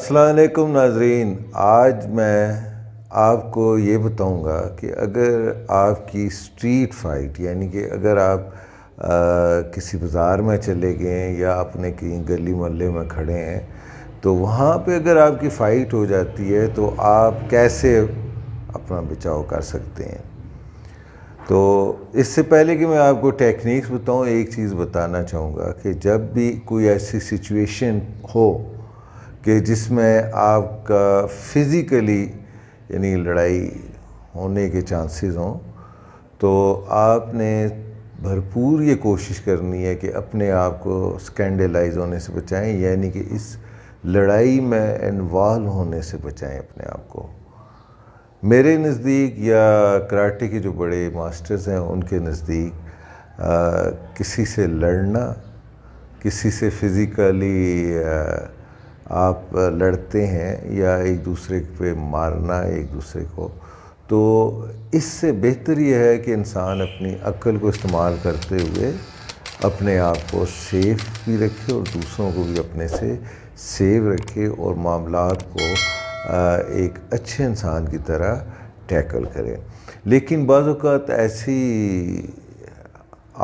السلام علیکم ناظرین، آج میں آپ کو یہ بتاؤں گا کہ اگر آپ کی اسٹریٹ فائٹ، یعنی کہ اگر آپ کسی بازار میں چلے گئے ہیں یا اپنے کہیں گلی محلے میں کھڑے ہیں تو وہاں پہ اگر آپ کی فائٹ ہو جاتی ہے تو آپ کیسے اپنا بچاؤ کر سکتے ہیں۔ تو اس سے پہلے کہ میں آپ کو ٹیکنیکس بتاؤں، ایک چیز بتانا چاہوں گا کہ جب بھی کوئی ایسی سچویشن ہو کہ جس میں آپ کا فزیکلی یعنی لڑائی ہونے کے چانسز ہوں، تو آپ نے بھرپور یہ کوشش کرنی ہے کہ اپنے آپ کو اسکینڈلائز ہونے سے بچائیں، یعنی کہ اس لڑائی میں انوالو ہونے سے بچائیں اپنے آپ کو۔ میرے نزدیک یا کراٹے کے جو بڑے ماسٹرز ہیں ان کے نزدیک کسی سے لڑنا، کسی سے فزیکلی آپ لڑتے ہیں یا ایک دوسرے پہ مارنا ایک دوسرے کو، تو اس سے بہتر یہ ہے کہ انسان اپنی عقل کو استعمال کرتے ہوئے اپنے آپ کو سیف بھی رکھے اور دوسروں کو بھی اپنے سے سیف رکھے اور معاملات کو ایک اچھے انسان کی طرح ٹیکل کرے۔ لیکن بعض اوقات ایسی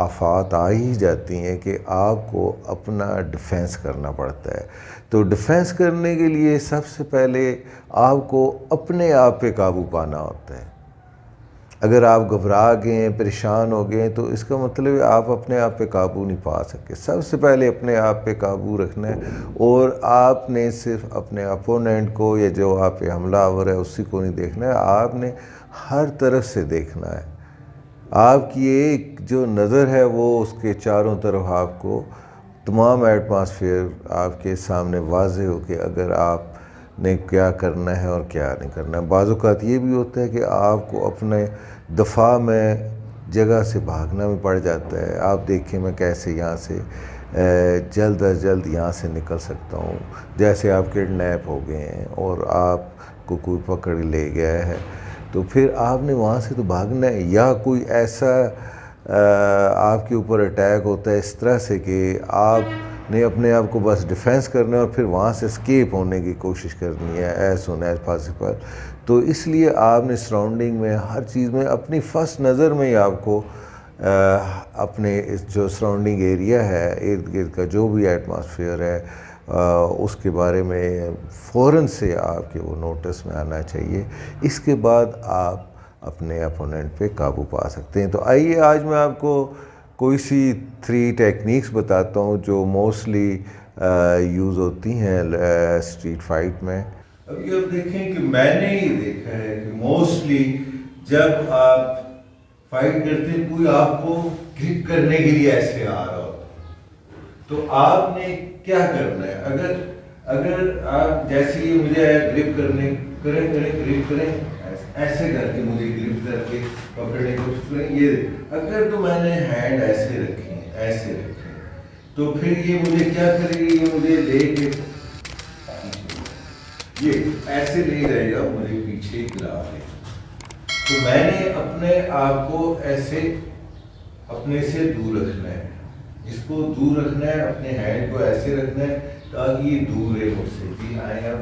آفات آ ہی جاتی ہیں کہ آپ کو اپنا ڈیفینس کرنا پڑتا ہے۔ تو ڈیفینس کرنے کے لیے سب سے پہلے آپ کو اپنے آپ پہ قابو پانا ہوتا ہے۔ اگر آپ گھبرا گئے ہیں، پریشان ہو گئے ہیں، تو اس کا مطلب ہے آپ اپنے آپ پہ قابو نہیں پا سکے۔ سب سے پہلے اپنے آپ پہ قابو رکھنا ہے اور آپ نے صرف اپنے اپوننٹ کو یا جو آپ پہ حملہ آور ہے اسی کو نہیں دیکھنا ہے، آپ نے ہر طرف سے دیکھنا ہے۔ آپ کی ایک جو نظر ہے وہ اس کے چاروں طرف آپ کو تمام ایٹماسفیئر آپ کے سامنے واضح ہو کہ اگر آپ نے کیا کرنا ہے اور کیا نہیں کرنا ہے۔ بعض اوقات یہ بھی ہوتا ہے کہ آپ کو اپنے دفاع میں جگہ سے بھاگنا بھی پڑ جاتا ہے۔ آپ دیکھیں میں کیسے یہاں سے جلد از جلد یہاں سے نکل سکتا ہوں۔ جیسے آپ کڈنیپ ہو گئے ہیں اور آپ کو کوئی پکڑ لے گیا ہے تو پھر آپ نے وہاں سے تو بھاگنا ہے، یا کوئی ایسا آپ کے اوپر اٹیک ہوتا ہے اس طرح سے کہ آپ نے اپنے آپ کو بس ڈیفینس کرنا ہے اور پھر وہاں سے اسکیپ ہونے کی کوشش کرنی ہے ایز سون ایز پاسبل۔ تو اس لیے آپ نے سراؤنڈنگ میں ہر چیز میں اپنی فرسٹ نظر میں ہی آپ کو اپنے جو سراؤنڈنگ ایریا ہے، ارد گرد کا جو بھی ایٹماسفیئر ہے اس کے بارے میں فوراً سے آپ کے وہ نوٹس میں آنا چاہیے۔ اس کے بعد آپ اپنے اپوننٹ پہ قابو پا سکتے ہیں۔ تو آئیے آج میں آپ کو کوئی سی 3 ٹیکنیکس بتاتا ہوں جو موسٹلی یوز ہوتی ہیں اسٹریٹ فائٹ میں۔ ابھی آپ دیکھیں کہ میں نے یہ دیکھا ہے کہ موسٹلی جب آپ فائٹ کرتے ہیں کوئی آپ کو گرپ کرنے کے لیے ایسے آ رہا ہو تو آپ نے کیا کرنا ہے؟ اگر آپ جیسے ہی مجھے گرپ کرنے گرپ کریں ایسے کر کے مجھے گرپ کر کے پکڑنے کی کوشش کریں، یہ اگر تو میں نے ہینڈ ایسے رکھے تو پھر یہ مجھے کیا کرے گی، یہ مجھے لے کے یہ ایسے نہیں رہے گا، مجھے پیچھے گرا دے۔ تو میں نے اپنے آپ کو ایسے اپنے سے دور رکھنا ہے، اس کو دور رکھنا ہے، اپنے ہینڈ کو ایسے رکھنا ہے تاکہ یہ دور رہے مجھ سے، جی آئیں آپ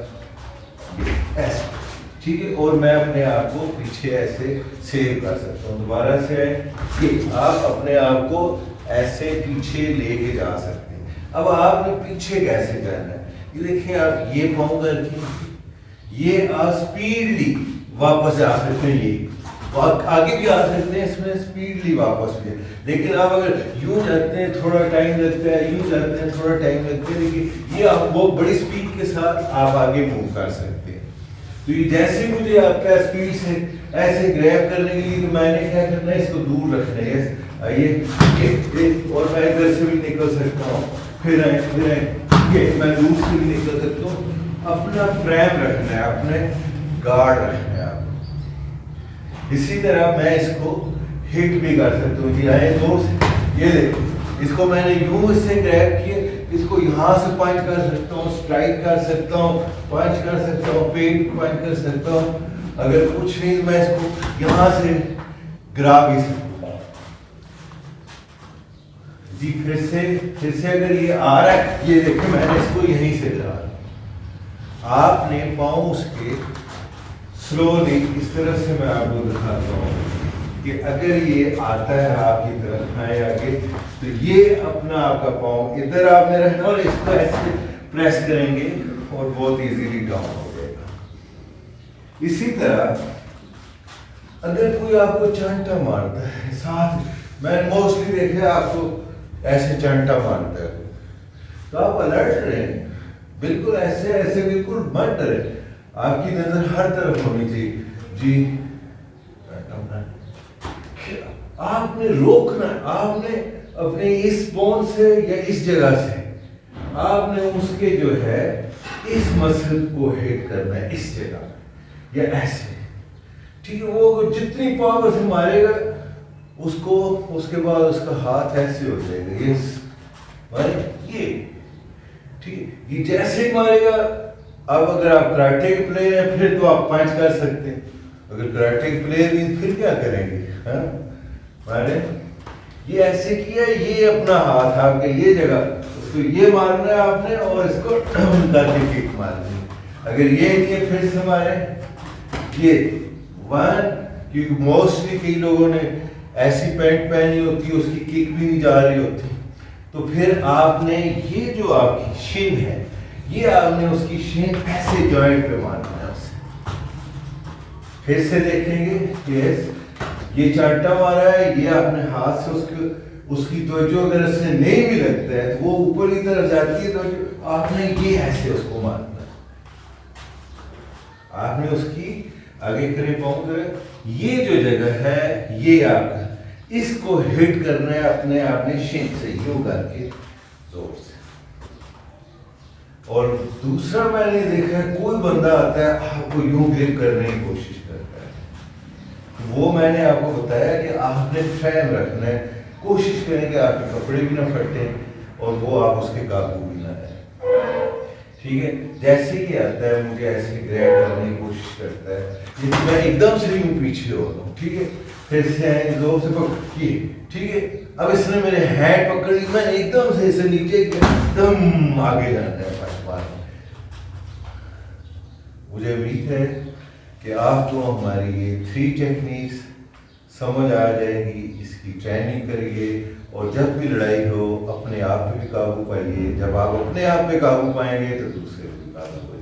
ایسے، ٹھیک ہے، اور میں اپنے آپ کو پیچھے ایسے سیو کر سکتا ہوں۔ دوبارہ سے کہ آپ اپنے آپ کو ایسے پیچھے لے کے جا سکتے ہیں۔ اب آپ نے پیچھے کیسے جانا ہے، یہ دیکھیں آپ یہ پاؤں کر کے یہ آپ سپیڈلی واپس آ سکتے ہیں، یہ آگے بھی آ سکتے ہیں، اس میں سپیڈلی واپس بھی، لیکن آپ اگر یوں جاتے ہیں تھوڑا ٹائم لگتا ہے، یوں جاتے ہیں تھوڑا ٹائم لگتا ہے، لیکن یہ آپ وہ بڑی سپیڈ کے ساتھ آپ آگے موو کر سکتے ہیں۔ تو یہ جیسے مجھے آپ کا سپیڈ سے ایسے گریب کرنے کے لیے تو میں نے کیا کرنا ہے، اس کو دور رکھنا ہے، آئیے اور میں ادھر سے بھی نکل سکتا ہوں، پھر آئیں میں دور سے بھی نکل سکتا ہوں۔ اپنا فریم رکھنا ہے، اپنے گارڈ رکھنا ہے آپ۔ اسی طرح میں اس کو ہٹ بھی کر سکتا ہوں، جی آئے زور سے، یہ دیکھیں اس کو میں نے یوں اس سے گریب کیا، اس کو یہاں سے پنچ کر سکتا ہوں، سٹرائک کر سکتا ہوں، پنچ کر سکتا ہوں، پیٹ پنچ کر سکتا ہوں، اگر کچھ نہیں میں اس کو یہاں سے گرا بھی سکتا ہوں۔ جی پھر سے اگر یہ آ رہا ہے، یہ دیکھیں میں نے اس کو یہیں سے گرا۔ آپ نے پاؤں اس کے سلولی اس طرح سے میں آپ کو دکھاتا ہوں کہ اگر یہ آتا ہے آپ کی طرف آئے آگے تو یہ اپنا آپ کا پاؤں ادھر آپ نے رکھنا اور اس کو ایسے پریس کریں گے اور بہت ایزیلی ڈاؤن ہو جائے گا. اسی طرح اگر کوئی آپ کو چانٹا مارتا ہے ساتھ میں نے موسٹلی دیکھا آپ کو ایسے چانٹا مارتا ہے تو آپ الرٹ رہیں, بالکل ایسے ایسے بالکل مت ڈریں, آپ کی نظر ہر طرف ہونی چاہیے. جی آپ نے روکنا, آپ نے اپنے اس بون سے یا اس جگہ سے آپ نے اس کے جو ہے اس مسل کو ہٹ کرنا ہے اس جگہ یا ایسے, ٹھیک ہے. وہ جتنی پاور سے مارے گا اس کو, اس کے بعد اس کا ہاتھ ایسے ہو جائے گا یہ ٹھیک ہے. یہ جیسے ہی مارے گا, اب اگر آپ کراٹے کے پلیئر ہیں پھر تو آپ پنچ کر سکتے ہیں, اگر کراٹے کے پلیئر نہیں پھر کیا کریں گے. ہاں مارے یہ ایسے کیا, یہ اپنا ہاتھ آپ کا یہ جگہ اس کو یہ مارنا ہے آپ نے اور اس کو کر کے کک مارنی ہے. اگر یہ نہیں ہے پھر سے مارے یہ ون, کیونکہ موسٹلی کئی لوگوں نے ایسی پینٹ پہنی ہوتی ہے اس کی کک بھی نہیں جا رہی ہوتی, تو پھر آپ نے یہ جو آپ کی شن ہے یہ آپ نے اس کی شن ایسے جوائنٹ پہ مارنا ہے اسے. پھر سے دیکھیں گے یس یہ چانٹا مارا ہے, یہ آپ نے ہاتھ سے اس کی توجہ اگر اس سے نہیں بھی لگتا ہے تو وہ اوپر کی طرف جاتی ہے تو آپ نے یہ ایسے اس کو مارنا ہے. آپ نے اس کی آگے کرے پاؤں کرے, یہ جو جگہ ہے یہ آپ کا اس کو ہٹ کرنا ہے اپنے آپ نے شن سے یوں کر کے زور سے. اور دوسرا میں نے دیکھا ہے کوئی بندہ آتا ہے آپ کو یوں گرپ کرنے کی کوشش کرتا ہے, وہ میں نے آپ کو بتایا کہ آپ نے فریم رکھنا ہے, کوشش کریں کہ آپ کے کپڑے بھی نہ پھٹیں اور وہ آپ اس کے قابو بھی نہ رہیں. ٹھیک ہے, جیسے ہی آتا ہے مجھے ایسے گریب کرنے کی کوشش کرتا ہے, جس میں ایک دم سے یوں پیچھے ہوتا ہوں, ٹھیک ہے, پھر سے زور سے پکڑی, ٹھیک ہے. اب اس نے میرے ہینڈ پکڑ لی, میں ایک دم سے اسے نیچے ایک دم آگے جانا ہے. مجھے امید ہے کہ آپ کو ہماری یہ 3 ٹیکنیکس سمجھ آ جائے گی, اس کی ٹریننگ کریے اور جب بھی لڑائی ہو اپنے آپ پہ بھی قابو پائیے. جب آپ اپنے آپ پہ قابو پائیں گے تو دوسرے پہ بھی قابو پائیں گے.